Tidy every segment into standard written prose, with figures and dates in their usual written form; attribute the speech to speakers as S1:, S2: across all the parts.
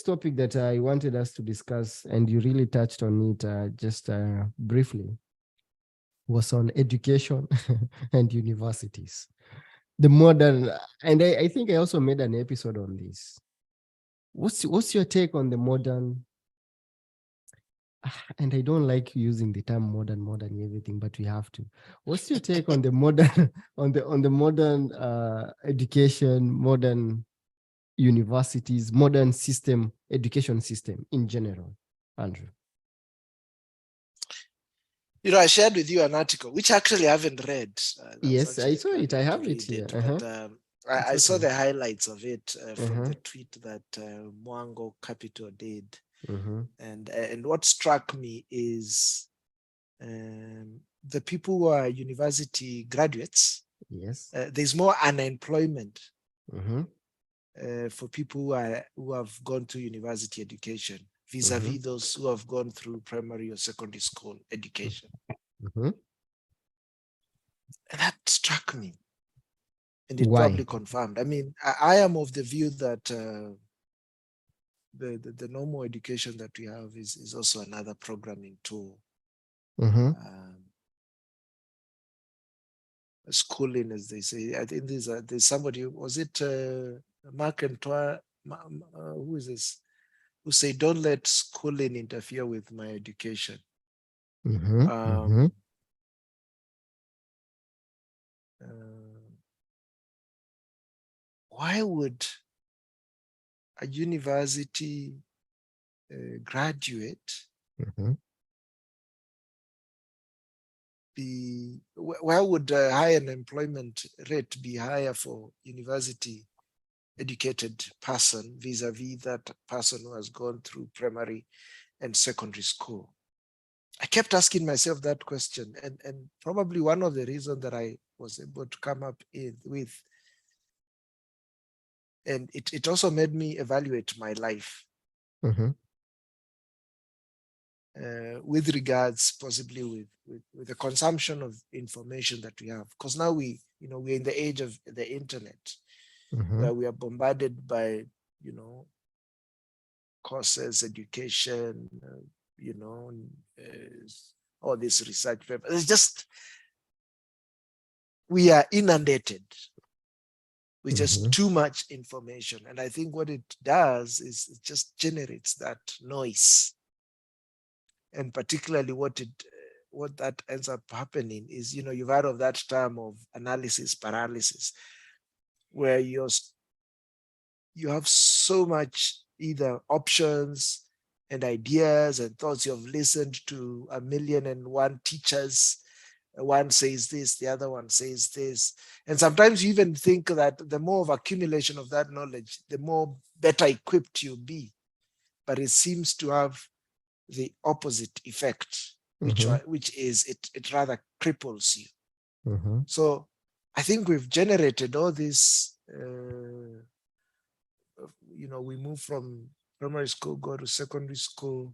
S1: next topic that I wanted us to discuss, and you really touched on it just briefly, was on education and universities. The modern, and I think I also made an episode on this. What's your take on the modern? And I don't like using the term modern everything, but we have to. What's your take on the modern on the modern education, modern universities, modern education system in general, Andrew?
S2: I shared with you an article, which actually I haven't read.
S1: Yes, I saw it. I have it here.
S2: But I saw the highlights of it from the tweet that Mwango Capital did. And what struck me is the people who are university graduates.
S1: Yes.
S2: There's more unemployment for people who have gone through university education vis-a-vis those who have gone through primary or secondary school education. And that struck me. And it probably confirmed. I mean, I am of the view that the normal education that we have is also another programming tool. Schooling, as they say. I think there's somebody, was it Mark Antoine, who is this, who say, don't let schooling interfere with my education. Why would a university graduate why would a high unemployment rate be higher for university educated person vis-a-vis that person who has gone through primary and secondary school? I kept asking myself that question, and probably one of the reasons that I was able to come up with, and it also made me evaluate my life with regards possibly with the consumption of information that we have, because now we're in the age of the internet, where we are bombarded by courses, education, all this research paper. It's just, we are inundated with just too much information. And I think what it does is it just generates that noise. And particularly what that ends up happening is, you've heard of that term of analysis paralysis, where you have so much either options and ideas and thoughts. You've listened to 1,000,001 teachers. One says this, the other one says this. And sometimes you even think that the more of accumulation of that knowledge, the more better equipped you'll be. But it seems to have the opposite effect, which is it rather cripples you. So I think we've generated all this, we move from primary school, go to secondary school,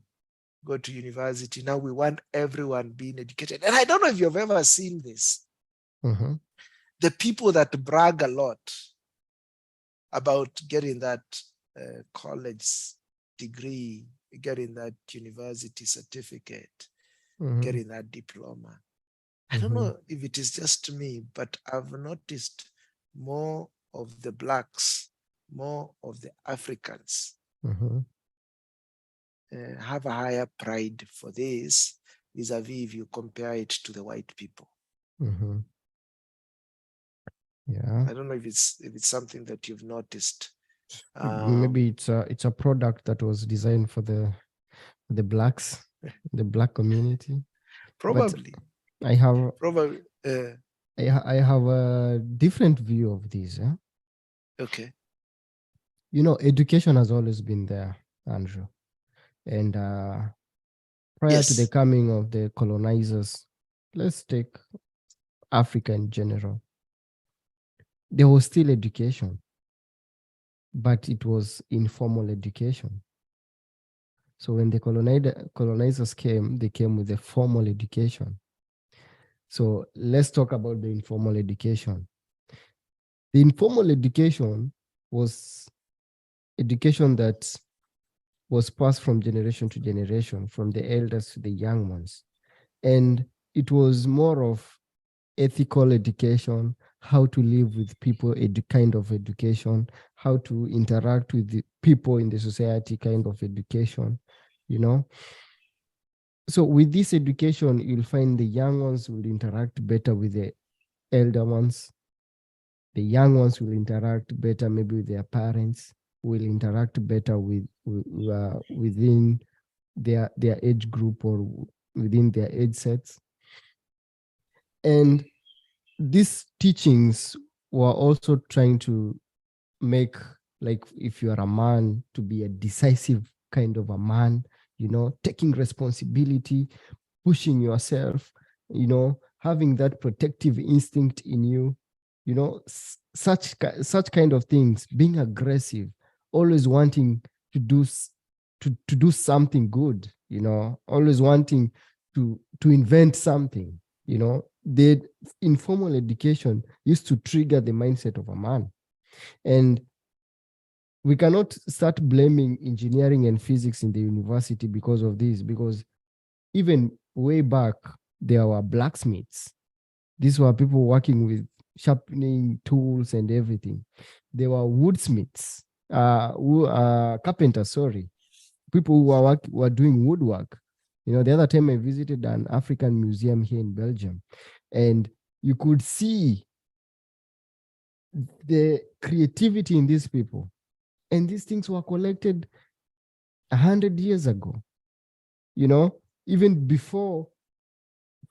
S2: go to university. Now we want everyone being educated. And I don't know if you've ever seen this. The people that brag a lot about getting that college degree, getting that university certificate, getting that diploma. I don't know if it is just me, but I've noticed more of the Blacks, more of the Africans have a higher pride for this vis-a-vis if you compare it to the white people.
S1: Yeah.
S2: I don't know if it's something that you've noticed.
S1: Maybe it's a product that was designed for the Blacks, the Black community.
S2: Probably.
S1: But I have
S2: probably.
S1: I have a different view of this.
S2: Okay.
S1: Education has always been there, Andrew. And prior to the coming of the colonizers, let's take Africa in general, there was still education, but it was informal education. So when the colonizers came, they came with a formal education. So let's talk about the informal education. The informal education was education that was passed from generation to generation, from the elders to the young ones. And it was more of ethical education, how to live with people, kind of education, how to interact with the people in the society kind of education, you know. So with this education, you'll find the young ones will interact better with the elder ones. The young ones will interact better maybe with their parents, will interact better within their age group or within their age sets. And these teachings were also trying to make, like, if you are a man, to be a decisive kind of a man, taking responsibility, pushing yourself, having that protective instinct in you, such kind of things, being aggressive, always wanting to do something good, always wanting to invent something. The informal education used to trigger the mindset of a man. And we cannot start blaming engineering and physics in the university because of this, because even way back, there were blacksmiths. These were people working with sharpening tools and everything. There were woodsmiths, carpenters, sorry, people who were doing woodwork. The other time I visited an African museum here in Belgium, and you could see the creativity in these people. And these things were collected 100 years ago, even before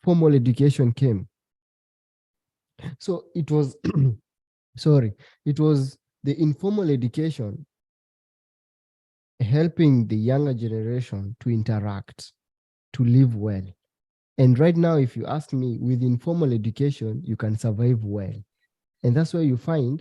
S1: formal education came. So it was, it was the informal education helping the younger generation to interact, to live well. And right now, if you ask me, with informal education, you can survive well. And that's why you find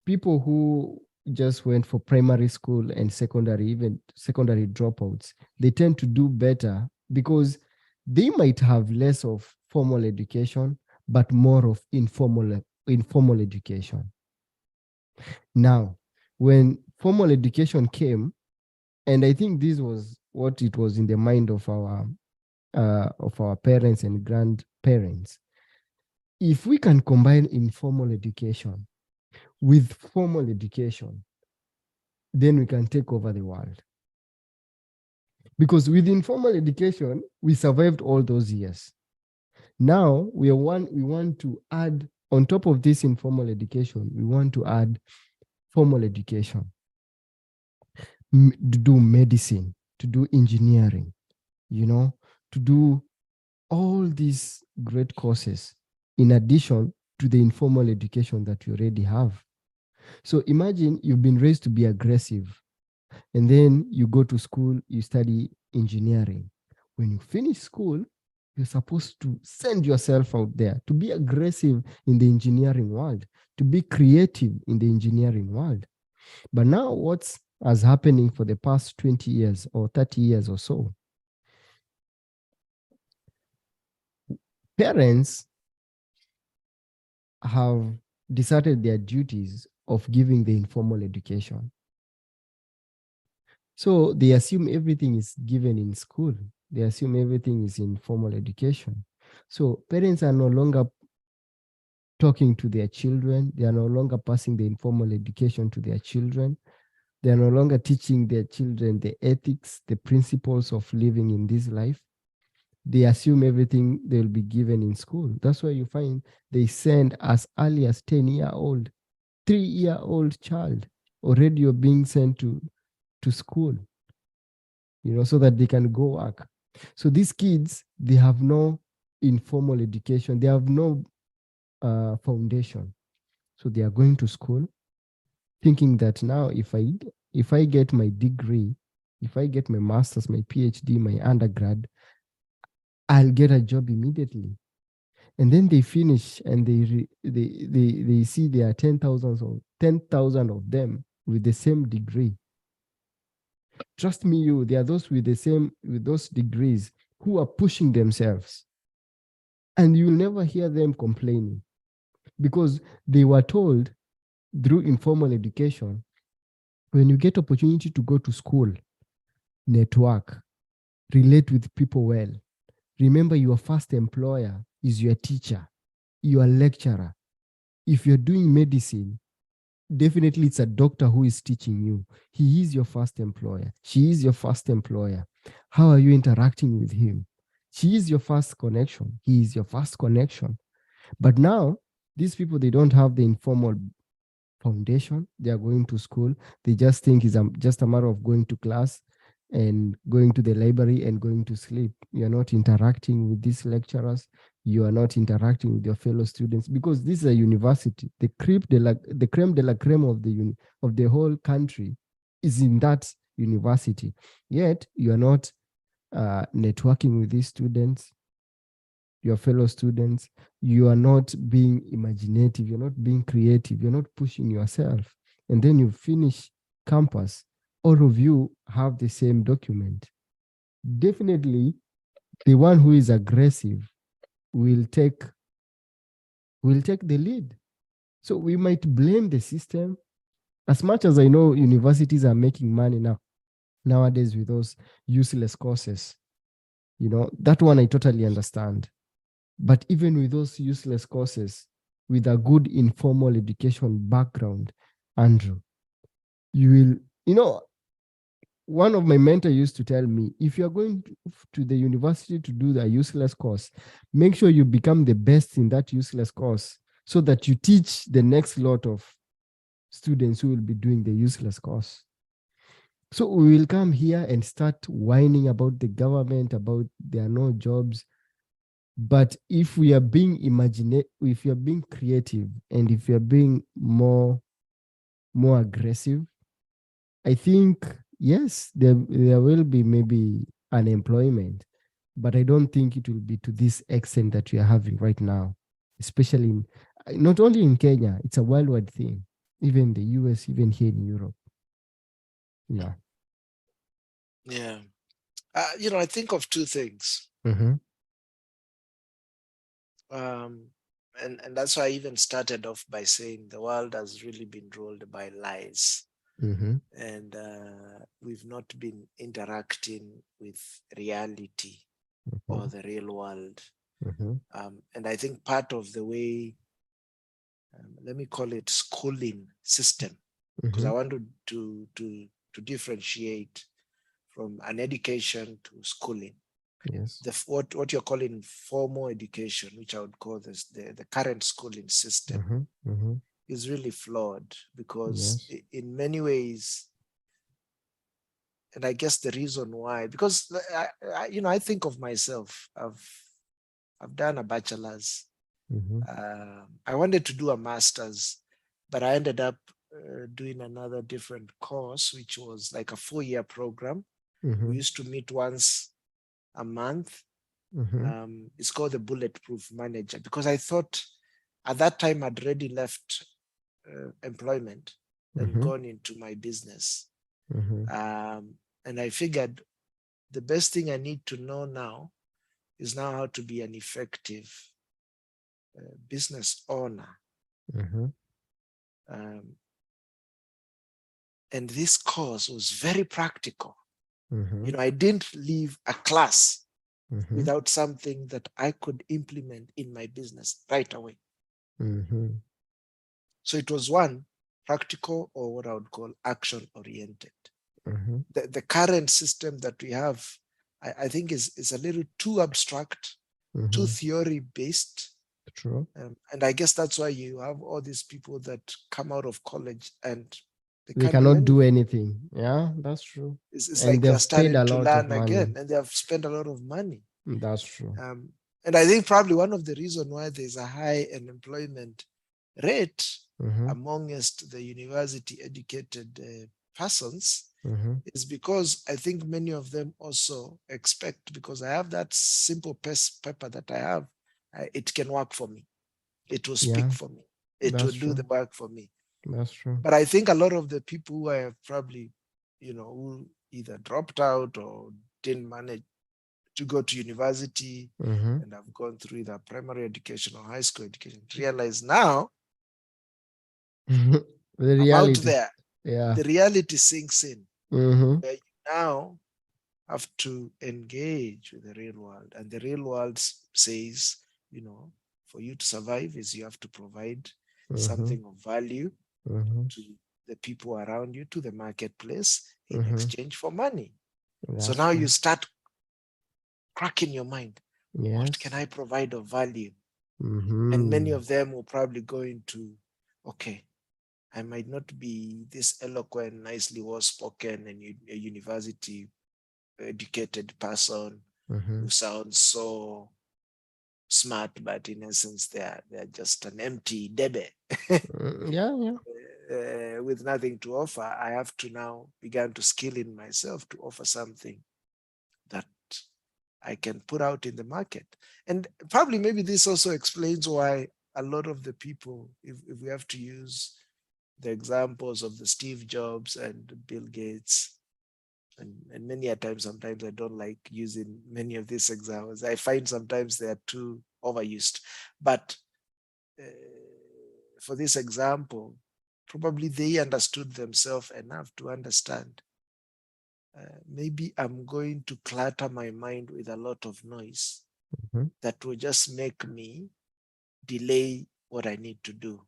S1: people who just went for primary school and secondary, even secondary dropouts, they tend to do better because they might have less of formal education, but more of informal education. Now, when formal education came, and I think this was what it was in the mind of our parents and grandparents, if we can combine informal education with formal education, then we can take over the world. Because with informal education, we survived all those years. Now we want to add, on top of this informal education, we want to add formal education, to do medicine, to do engineering, to do all these great courses in addition to the informal education that you already have. So imagine you've been raised to be aggressive, and then you go to school, you study engineering. When you finish school, you're supposed to send yourself out there to be aggressive in the engineering world, to be creative in the engineering world. But now what's happening for the past 20 years or 30 years or so? Parents have deserted their duties of giving the informal education. So they assume everything is given in school. They assume everything is in formal education. So parents are no longer talking to their children. They are no longer passing the informal education to their children. They are no longer teaching their children the ethics, the principles of living in this life. They assume everything they'll be given in school. That's why you find they send as early as 10-year-old, 3-year-old child already you're being sent to school, so that they can go work. So these kids, they have no informal education. They have no foundation. So they are going to school thinking that now if I get my degree, if I get my master's, my PhD, my undergrad, I'll get a job immediately. And then they finish and they see there are 10,000 of them with the same degree. Trust me, there are those with those degrees who are pushing themselves. And you'll never hear them complaining because they were told through informal education, when you get opportunity to go to school, network, relate with people well. Remember, your first employer is your teacher, your lecturer. If you're doing medicine, definitely it's a doctor who is teaching you. He is your first employer. She is your first employer. How are you interacting with him? She is your first connection. He is your first connection. But now, these people, they don't have the informal foundation. They are going to school. They just think it's just a matter of going to class and going to the library and going to sleep. You're not interacting with these lecturers. You are not interacting with your fellow students, because this is a university. The creme de la creme of the whole country is in that university. Yet you are not networking with these students, your fellow students. You are not being imaginative, you're not being creative, you're not pushing yourself. And then you finish campus, all of you have the same document. Definitely, the one who is aggressive will take the lead. So we might blame the system. As much as I know universities are making money nowadays with those useless courses, that one I totally understand. But even with those useless courses, with a good informal education background, Andrew, you will, one of my mentors used to tell me, if you're going to the university to do the useless course, make sure you become the best in that useless course, so that you teach the next lot of students who will be doing the useless course. So we will come here and start whining about the government, about there are no jobs. But if we are being if you're being creative, and if you're being more aggressive, I think, yes, there will be maybe unemployment, but I don't think it will be to this extent that we are having right now, especially not only in Kenya, it's a worldwide thing, even the US, even here in Europe. Yeah.
S2: Yeah. I think of two things.
S1: Mm-hmm.
S2: And that's why I even started off by saying the world has really been ruled by lies.
S1: Mm-hmm.
S2: And we've not been interacting with reality or the real world.
S1: Mm-hmm.
S2: And I think part of the way, let me call it schooling system, because I want to differentiate from an education to schooling.
S1: Yes.
S2: What you're calling formal education, which I would call this the current schooling system, is really flawed, because
S1: Yes.
S2: in many ways, and I guess the reason why, because I think of myself, I've done a bachelor's. I wanted to do a master's, but I ended up doing another different course, which was like a 4-year program. We used to meet once a month. It's called the Bulletproof Manager, because I thought at that time I'd already left employment and gone into my business. And I figured the best thing I need to know now is now how to be an effective business owner. And this course was very practical. I didn't leave a class without something that I could implement in my business right away. So it was one, practical, or what I would call action oriented. The current system that we have, I think is a little too abstract, too theory based.
S1: True.
S2: And I guess that's why you have all these people that come out of college and
S1: they cannot do anything. Yeah, that's true.
S2: It's
S1: and
S2: like they're
S1: they've paid
S2: starting
S1: a
S2: to
S1: lot of
S2: learn
S1: money.
S2: again, and they have spent a lot of money.
S1: That's true.
S2: And I think probably one of the reasons why there's a high unemployment rate amongst the university educated persons is because I think many of them also expect, because I have that simple paper that I have, it can work for me. It will speak for me. It will do the work for me.
S1: That's true.
S2: But I think a lot of the people who have probably, who either dropped out or didn't manage to go to university and have gone through either primary education or high school education, realize now
S1: the
S2: I'm out
S1: reality.
S2: there.
S1: Yeah.
S2: The reality sinks in. Where you now have to engage with the real world. And the real world says, for you to survive is you have to provide
S1: Mm-hmm.
S2: something of value
S1: Mm-hmm.
S2: to the people around you, to the marketplace in
S1: Mm-hmm.
S2: exchange for money. So
S1: That's
S2: now you
S1: true.
S2: start cracking your mind. What can
S1: Yes.
S2: I provide of value? And many
S1: Mm-hmm.
S2: of them will probably go into, okay, I might not be this eloquent, nicely well spoken, and a university educated person
S1: Mm-hmm.
S2: who sounds so smart, but in essence, they're just an empty debe
S1: Yeah, yeah.
S2: with nothing to offer. I have to now begin to skill in myself to offer something that I can put out in the market. And probably maybe this also explains why a lot of the people, if we have to use the examples of the Steve Jobs and Bill Gates, and many a times, sometimes I don't like using many of these examples. I find sometimes they are too overused. But uh, for this example, probably they understood themselves enough to understand. Maybe I'm going to clutter my mind with a lot of noise
S1: Mm-hmm.
S2: that will just make me delay what I need to do.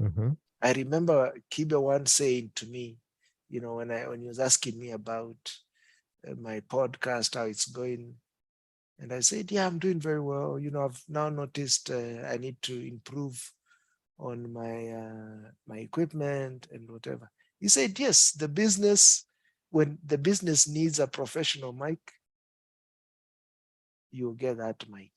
S1: Mm-hmm.
S2: I remember Kibe once saying to me, when he was asking me about my podcast, how it's going, and I said, yeah, I'm doing very well. I've now noticed I need to improve on my equipment and whatever. He said, yes, when the business needs a professional mic, you'll get that mic.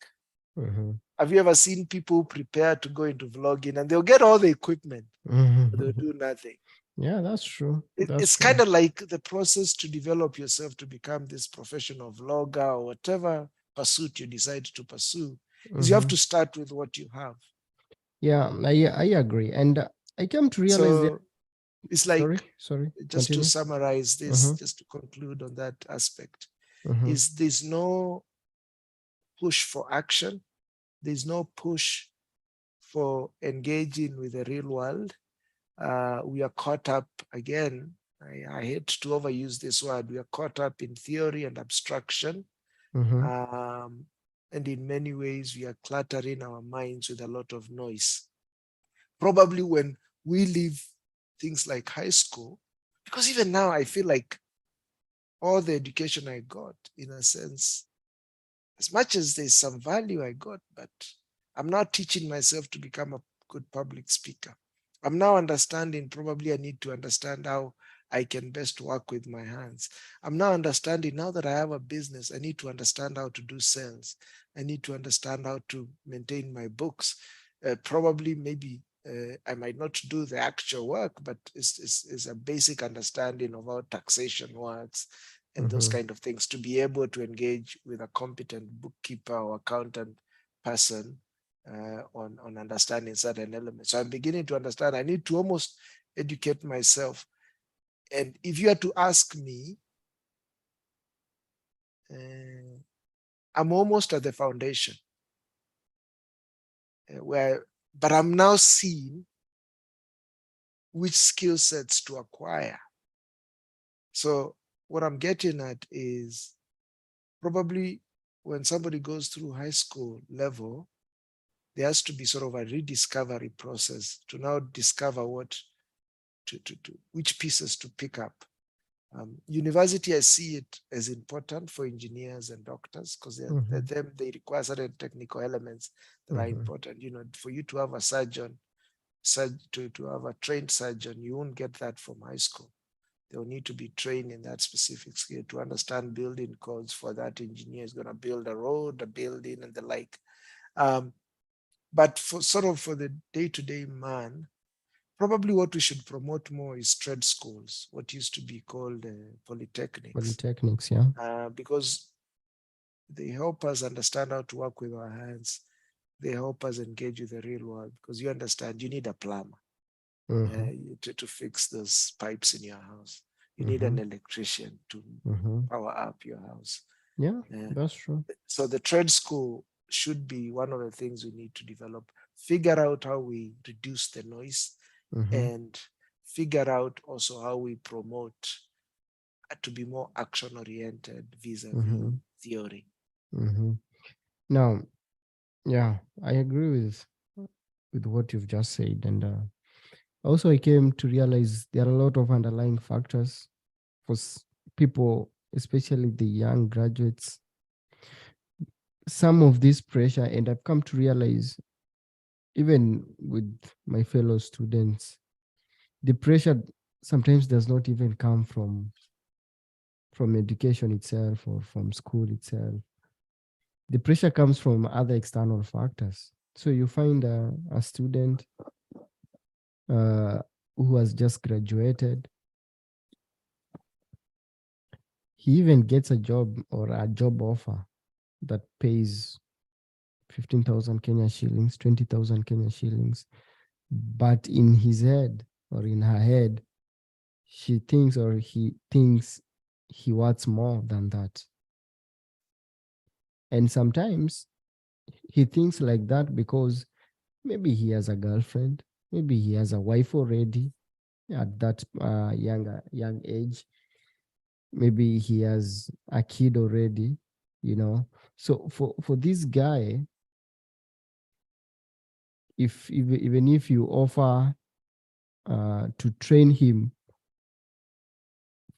S1: Mm-hmm.
S2: Have you ever seen people prepare to go into vlogging and they'll get all the equipment, but they'll
S1: Mm-hmm.
S2: do nothing?
S1: Yeah, that's true. That's
S2: It's kind
S1: true.
S2: of like the process to develop yourself to become this professional vlogger or whatever pursuit you decide to pursue is you have
S1: Mm-hmm.
S2: to start with what you have.
S1: Yeah, I agree. And I came to realize that.
S2: So it's
S1: Sorry,
S2: like,
S1: sorry.
S2: just to
S1: Continue.
S2: summarize this,
S1: Mm-hmm.
S2: just to conclude on that aspect,
S1: Mm-hmm.
S2: is there's no push for action. There's no push for engaging with the real world. We are caught up again. I hate to overuse this word. We are caught up in theory and abstraction.
S1: Mm-hmm.
S2: Um, and in many ways, we are cluttering our minds with a lot of noise. Probably when we leave things like high school, because even now I feel like all the education I got, in a sense, as much as there's some value I got, but I'm now teaching myself to become a good public speaker. I'm now understanding, probably I need to understand how I can best work with my hands. I'm now understanding, now that I have a business, I need to understand how to do sales. I need to understand how to maintain my books. Probably, maybe I might not do the actual work, but it's a basic understanding of how taxation works and those
S1: Mm-hmm.
S2: kind of things, to be able to engage with a competent bookkeeper or accountant person on understanding certain elements. So I'm beginning to understand I need to almost educate myself. And if you are to ask me, uh, I'm almost at the foundation but I'm now seeing which skill sets to acquire. So what I'm getting at is, probably when somebody goes through high school level, there has to be sort of a rediscovery process to now discover which pieces to pick up. University, I see it as important for engineers and doctors, because
S1: Mm-hmm.
S2: they require certain technical elements that are
S1: Mm-hmm.
S2: important. For you to have a surgeon, to have a trained surgeon, you won't get that from high school. They'll need to be trained in that specific skill to understand building codes for that engineer is going to build a road, a building, and the like. Um, but for the day-to-day man, probably what we should promote more is trade schools, what used to be called polytechnics,
S1: Polytechnics, yeah.
S2: because they help us understand how to work with our hands. They help us engage with the real world, because you understand you need a plumber
S1: Mm-hmm.
S2: to fix those pipes in your house. You need
S1: Mm-hmm.
S2: an electrician to
S1: Mm-hmm.
S2: power up your house.
S1: Yeah,
S2: Uh,
S1: that's true.
S2: so the trade school should be one of the things we need to develop. Figure out how we reduce the noise,
S1: Mm-hmm.
S2: and figure out also how we promote to be more action oriented vis-a-vis
S1: Mhm.
S2: theory.
S1: Mhm. Now, yeah, I agree with what you've just said, and also I came to realize there are a lot of underlying factors for people, especially the young graduates. Some of this pressure, and I've come to realize, even with my fellow students, the pressure sometimes does not even come from education itself or from school itself. The pressure comes from other external factors. So you find a student uh, who has just graduated, he even gets a job or a job offer that pays 15,000 Kenya shillings, 20,000 Kenya shillings. But in his head or in her head, she thinks or he thinks he wants more than that. And sometimes he thinks like that because maybe he has a girlfriend, maybe he has a wife already at that young age, maybe he has a kid already, you know. So for this guy, if even if you offer to train him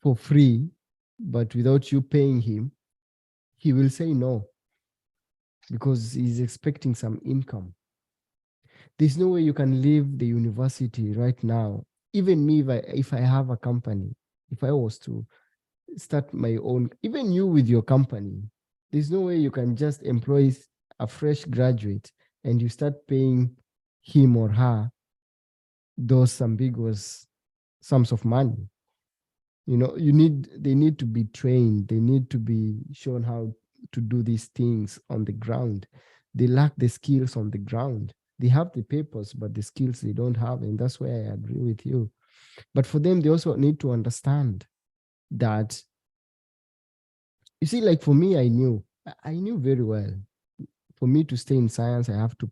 S1: for free, but without you paying him, he will say no because he's expecting some income. There's no way you can leave the university right now. Even me, if I have a company, if I was to start my own, even you with your company, there's no way you can just employ a fresh graduate and you start paying him or her those ambiguous sums of money. You know, they need to be trained, they need to be shown how to do these things on the ground. They lack the skills on the ground. They have the papers, but the skills they don't have, and that's why I agree with you. But for them, they also need to understand that, you see, like for me, I knew very well, for me to stay in science, I have to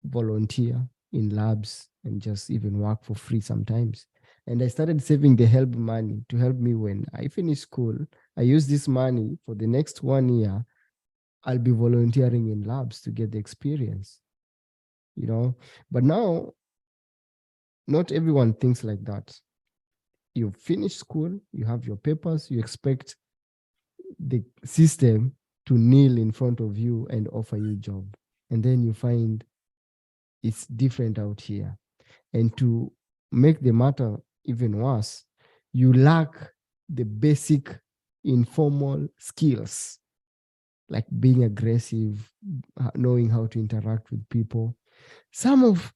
S1: volunteer in labs and just even work for free sometimes. And I started saving the help money to help me when I finish school. I use this money for the next 1 year. I'll be volunteering in labs to get the experience, you know. But now, not everyone thinks like that. You finish school, you have your papers, you expect the system to kneel in front of you and offer you a job. And then you find it's different out here. And to make the matter even worse, you lack the basic informal skills like being aggressive, knowing how to interact with people. Some of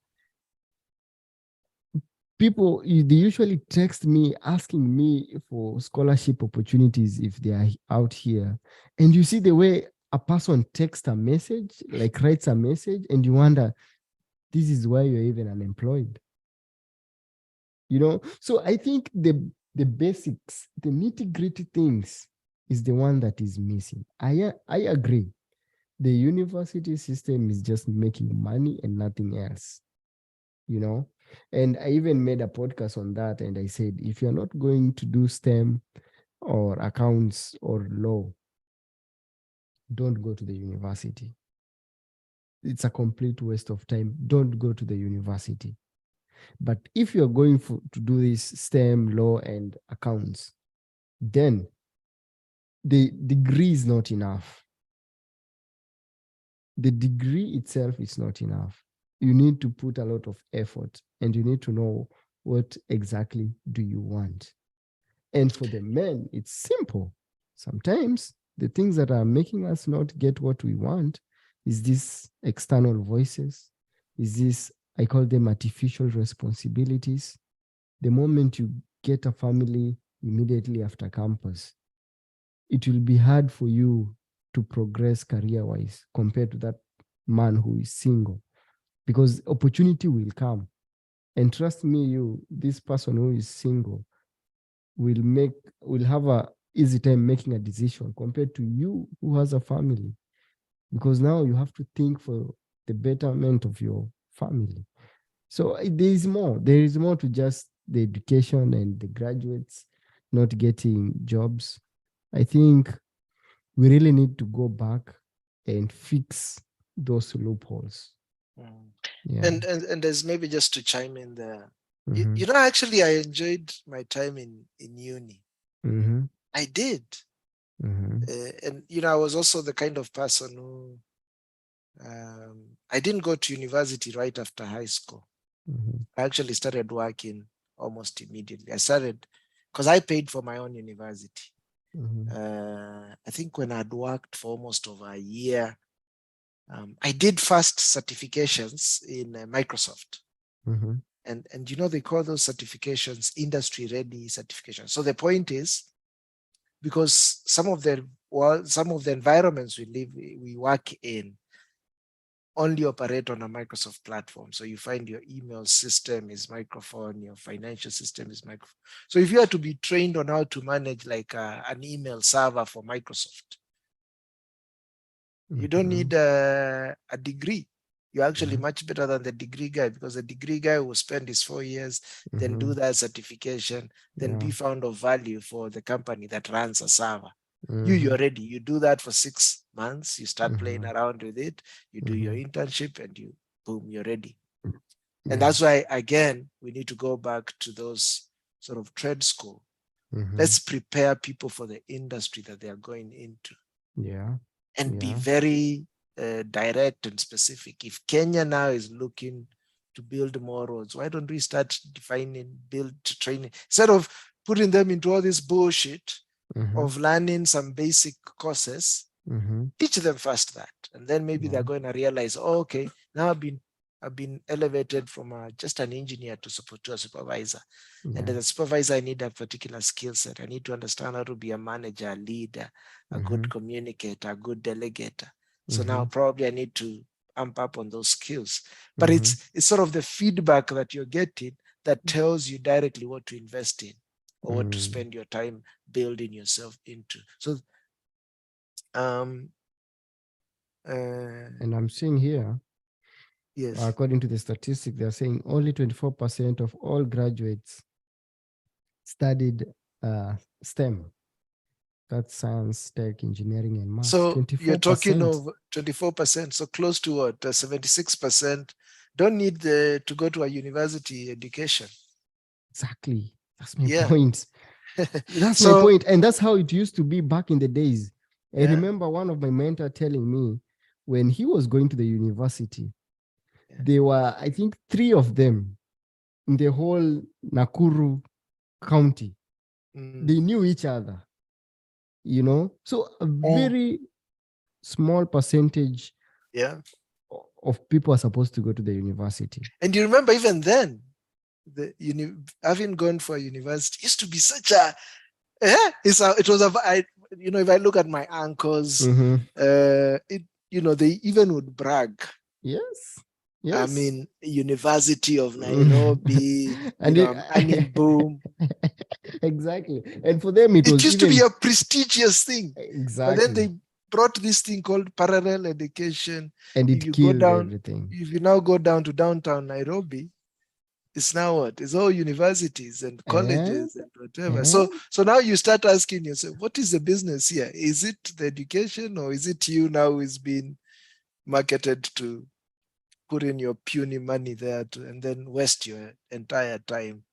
S1: people, they usually text me asking me for scholarship opportunities if they are out here. And you see the way a person texts a message, like writes a message, and you wonder, this is why you're even unemployed. You know, so I think the basics, the nitty-gritty things is the one that is missing. I agree. The university system is just making money and nothing else, you know. And I even made a podcast on that, and I said, if you're not going to do STEM or accounts or law, don't go to the university. It's a complete waste of time. Don't go to the university. But if you're going to do this STEM, law, and accounts, then the degree is not enough. The degree itself is not enough. You need to put a lot of effort, and you need to know what exactly do you want. And for the men, it's simple. Sometimes the things that are making us not get what we want is these external voices, is this, I call them artificial responsibilities. The moment you get a family immediately after campus, it will be hard for you to progress career-wise compared to that man who is single, because opportunity will come. And trust me, this person who is single will have a easy time making a decision compared to you who has a family, because now you have to think for the betterment of your family. So there is more to just the education and the graduates. not getting jobs. I think we really need to go back and fix those loopholes. Yeah.
S2: And there's maybe just to chime in there.
S1: Mm-hmm.
S2: You know, actually, I enjoyed my time in uni.
S1: Mm-hmm.
S2: I did.
S1: Mm-hmm.
S2: And, you know, I was also the kind of person who, I didn't go to university right after high school.
S1: Mm-hmm.
S2: I actually started working almost immediately. I started because I paid for my own university.
S1: Mm-hmm.
S2: I think when I'd worked for almost over a year, I did first certifications in Microsoft.
S1: Mm-hmm.
S2: And you know, they call those certifications industry ready certifications. So the point is, because some of the environments we work in only operate on a Microsoft platform. So you find your email system is microphone, your financial system is microphone. So if you are to be trained on how to manage like an email server for Microsoft, you don't need a degree. You're actually much better than the degree guy, because the degree guy will spend his 4 years, then do that certification, then be found of value for the company that runs a server. You're ready. You do that for 6 months, you start playing around with it, you do your internship, and boom, you're ready. And that's why, again, we need to go back to those sort of trade school. Let's prepare people for the industry that they are going into. And be very direct and specific. If Kenya now is looking to build more roads, why don't we start defining, build, training, instead of putting them into all this bullshit of learning some basic courses? Teach them first that, and then maybe they're going to realize, oh, okay, now I've been elevated from just an engineer to a supervisor. And as a supervisor, I need a particular skill set. I need to understand how to be a manager, a leader, a good communicator, a good delegator. So now probably I need to amp up on those skills. But it's sort of the feedback that you're getting that tells you directly what to invest in or what to spend your time building yourself into. So
S1: and I'm seeing here,
S2: yes,
S1: according to the statistic, they're saying only 24% of all graduates studied STEM. That's science, tech, engineering, and maths.
S2: so you're talking
S1: 24%.
S2: of 24%, so close to what, 76% don't need to go to a university education.
S1: Exactly. That's my point. That's my point. And that's how it used to be back in the days. I remember one of my mentors telling me when he was going to the university, there were, I think, 3 of them in the whole Nakuru county. They knew each other, you know? So a very small percentage of people are supposed to go to the university.
S2: And you remember even then, having gone for a university used to be such a, it was a, you know, if I look at my uncles, they even would brag.
S1: Yes.
S2: I mean, University of Nairobi,
S1: and
S2: I'm earning boom.
S1: Exactly. And for them, it was
S2: used to be a prestigious thing.
S1: Exactly.
S2: But then they brought this thing called parallel education.
S1: And it killed everything.
S2: If you now go down to downtown Nairobi, it's now what? It's all universities and colleges and whatever. So now you start asking yourself, what is the business here? Is it the education, or is it you now who is being marketed to put in your puny money there and then waste your entire time?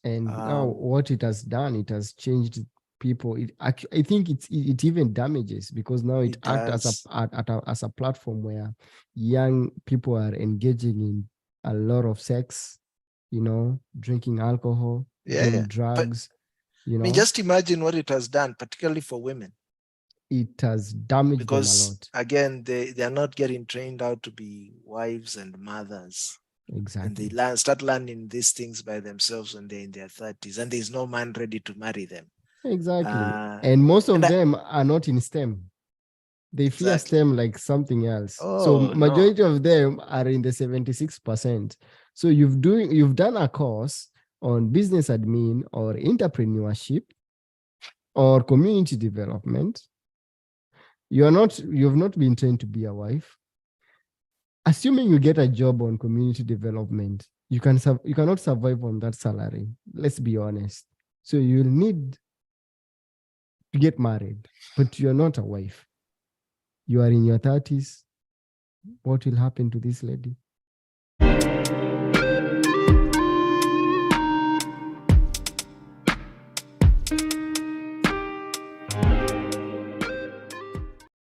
S1: And now what it has done, it has changed people. I think it even damages, because now it acts as a platform where young people are engaging in a lot of sex, drinking alcohol, doing drugs.
S2: But, I mean, just imagine what it has done, particularly for women.
S1: It has damaged
S2: because,
S1: them a lot.
S2: Again, they are not getting trained how to be wives and mothers.
S1: Exactly.
S2: And they start learning these things by themselves when they're in their 30s, and there's no man ready to marry them.
S1: Exactly. And most of them are not in STEM. They fear STEM like something else. So majority of them are in the 76%. So you've done a course on business admin or entrepreneurship or community development. You've not been trained to be a wife. Assuming you get a job on community development, you cannot survive on that salary. Let's be honest. So you'll need to get married, but you're not a wife. You are in your 30s. What will happen to this lady?